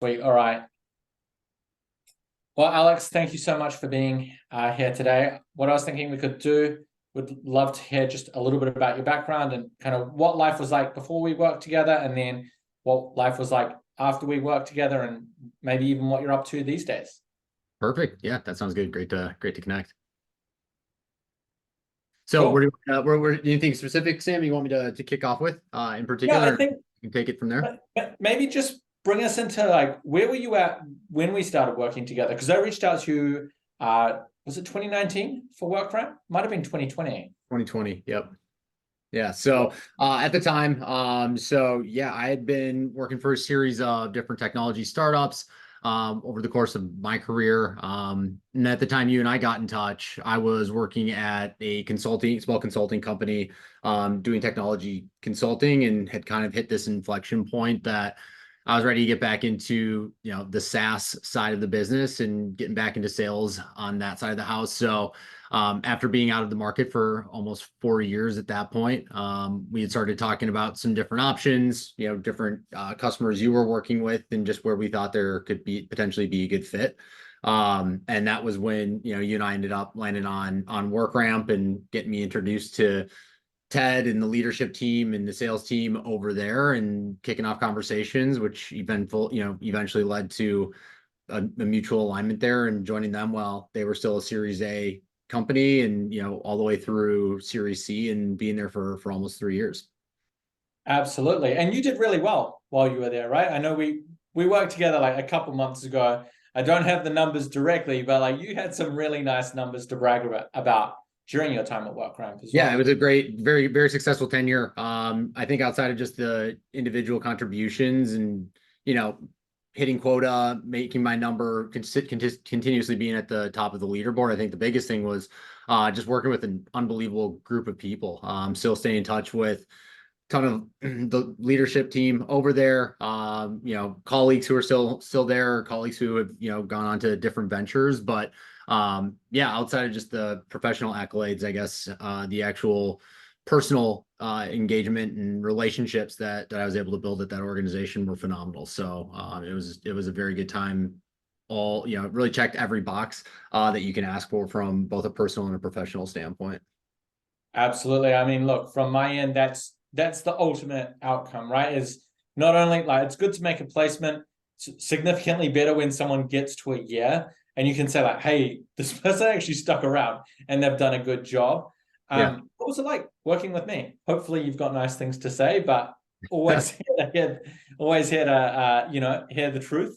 Sweet. All right. Well, Alex, thank you so much for being here today. What I was thinking we could do, would love to hear just a little bit about your background and kind of what life was like before we worked together, and then what life was like after we worked together, and maybe even what you're up to these days. Perfect. Yeah, that sounds good. Great to connect. So, Cool. where anything specific, Sam, you want me to kick off with in Yeah, I particular? think You can take it from there. maybe just bring us into like where were you at when we started working together? Because I reached out to you, was it 2019 for WorkRamp? Might have been 2020. 2020. Yep. Yeah. So at the time, yeah, I had been working for a series of different technology startups over the course of my career. And at the time you and I got in touch, I was working at a small consulting company, doing technology consulting, and had kind of hit this inflection point that I was ready to get back into, the SaaS side of the business and getting back into sales on that side of the house. So after being out of the market for almost 4 years at that point, we had started talking about some different options, different customers you were working with, and just where we thought there could be potentially be a good fit. And that was when, you and I ended up landing on WorkRamp and getting me introduced to Ted and the leadership team and the sales team over there, and kicking off conversations, which eventually led to a mutual alignment there, and joining them while they were still a Series A company, and all the way through Series C, and being there for almost 3 years. Absolutely. And you did really well while you were there, right? I know we worked together like a couple months ago. I don't have the numbers directly, but like you had some really nice numbers to brag about during your time at WorkRamp as Yeah, it well. was a great, very, very successful tenure. I think outside of just the individual contributions and, you know, hitting quota, making my number continuously being at the top of the leaderboard, I think the biggest thing was just working with an unbelievable group of people. Still staying in touch with ton of the leadership team over there, colleagues who are still there, colleagues who have, gone on to different ventures. But yeah, outside of just the professional accolades, I guess the actual personal engagement and relationships that I was able to build at that organization were phenomenal. So it was a very good time. All, really checked every box that you can ask for from both a personal and a professional standpoint. Absolutely. I mean, look, from my end, that's the ultimate outcome, right? Is not only like it's good to make a placement, significantly better when someone gets to a year and you can say like, hey, this person actually stuck around and they've done a good job. Yeah. What was it like working with me? Hopefully you've got nice things to say, but always always here to hear the truth.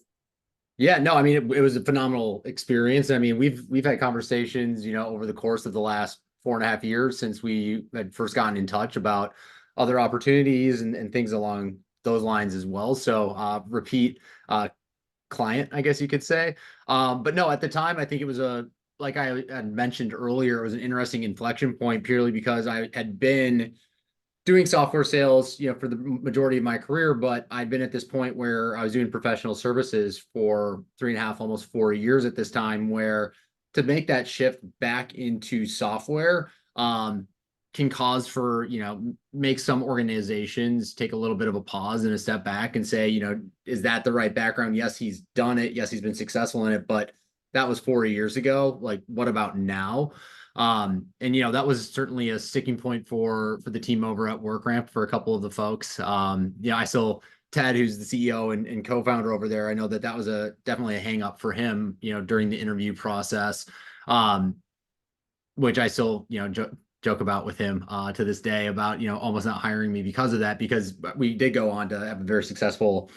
Yeah, no, I mean it was a phenomenal experience. I mean, we've had conversations, over the course of the last 4.5 years since we had first gotten in touch about other opportunities and things along those lines as well. So repeat client, I guess you could say. But no, at the time, I think it was like I had mentioned earlier, it was an interesting inflection point purely because I had been doing software sales, for the majority of my career, but I'd been at this point where I was doing professional services for 3.5, almost 4 years at this time, where to make that shift back into software can cause for, make some organizations take a little bit of a pause and a step back and say, is that the right background? Yes, he's done it. Yes, he's been successful in it, but that was 4 years ago. Like, what about now? And that was certainly a sticking point for the team over at WorkRamp for a couple of the folks. I still Ted, who's the CEO and co-founder over there, I know that was definitely a hang up for him, during the interview process, which I still, joke about with him to this day about, almost not hiring me because of that, because we did go on to have a very successful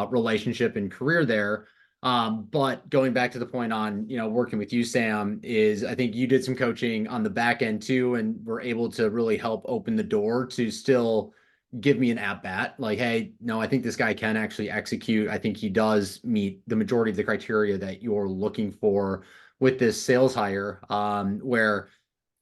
relationship and career there. But going back to the point on, working with you, Sam, is I think you did some coaching on the back end too, and were able to really help open the door to still give me an at bat. Like, hey, no, I think this guy can actually execute. I think he does meet the majority of the criteria that you're looking for with this sales hire, where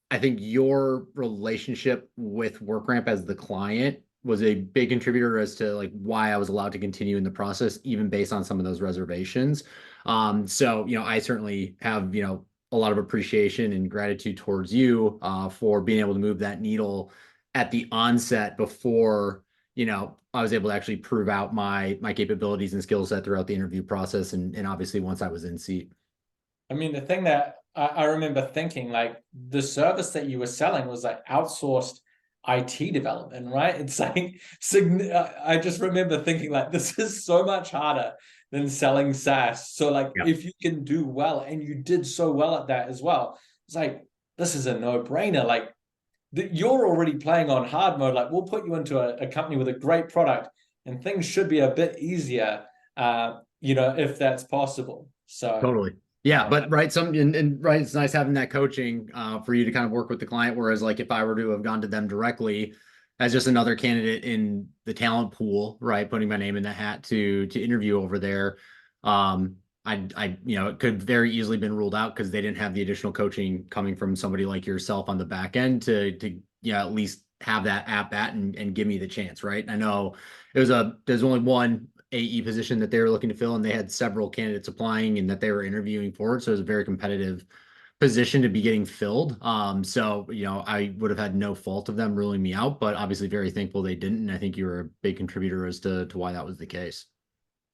I think your relationship with WorkRamp as the client was a big contributor as to like why I was allowed to continue in the process, even based on some of those reservations. So, I certainly have, a lot of appreciation and gratitude towards you for being able to move that needle at the onset before, I was able to actually prove out my capabilities and skill set throughout the interview process, and obviously once I was in seat. I mean, the thing that I remember thinking, like the service that you were selling was like outsourced IT development, right? It's like, I just remember thinking like, this is so much harder than selling SaaS. So like, Yeah, if you can do well, and you did so well at that as well, it's like, this is a no-brainer. Like, you're already playing on hard mode. Like, we'll put you into a company with a great product, and things should be a bit easier, if that's possible. So. totally. Yeah, but right, and right, it's nice having that coaching for you to kind of work with the client. Whereas, like, if I were to have gone to them directly as just another candidate in the talent pool, right, putting my name in the hat to interview over there, it could very easily been ruled out because they didn't have the additional coaching coming from somebody like yourself on the back end to at least have that at bat and give me the chance, right? I know there's only one AE position that they were looking to fill, and they had several candidates applying and that they were interviewing for it. So it was a very competitive position to be getting filled. So I would have had no fault of them ruling me out, but obviously very thankful they didn't. And I think you were a big contributor as to why that was the case.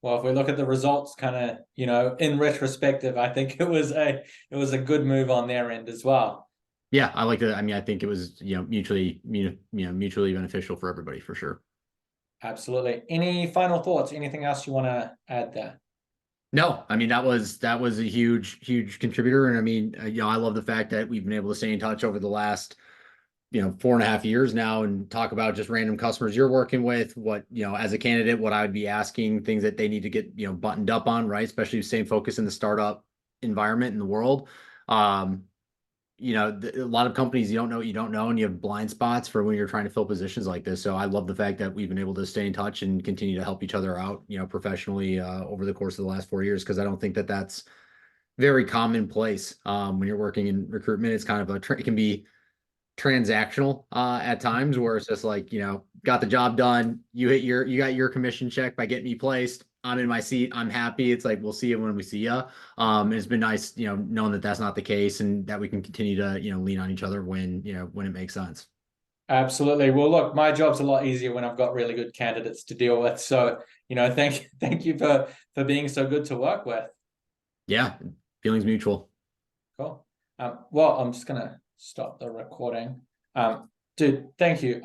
Well, if we look at the results, kind of, in retrospective, I think it was a good move on their end as well. Yeah, I like that. I mean, I think it was mutually beneficial for everybody for sure. Absolutely. Any final thoughts? Anything else you want to add there? No, I mean that was a huge contributor, and I mean I love the fact that we've been able to stay in touch over the last 4.5 years now and talk about just random customers you're working with, what as a candidate, what I would be asking, things that they need to get buttoned up on, right? Especially staying focused in the startup environment in the world. Um, a lot of companies you don't know what you don't know, and you have blind spots for when you're trying to fill positions like this. So I love the fact that we've been able to stay in touch and continue to help each other out, professionally over the course of the last 4 years, because I don't think that that's very commonplace when you're working in recruitment. It's kind of it can be transactional at times where it's just like, got the job done, you got your commission check by getting me placed, I'm in my seat, I'm happy. It's like, we'll see you when we see you. It's been nice knowing that that's not the case, and that we can continue to lean on each other when it makes sense. Absolutely. Well, look, my job's a lot easier when I've got really good candidates to deal with. So, thank you for being so good to work with. Yeah, feelings mutual. Cool. Well, I'm just gonna stop the recording. Dude, thank you.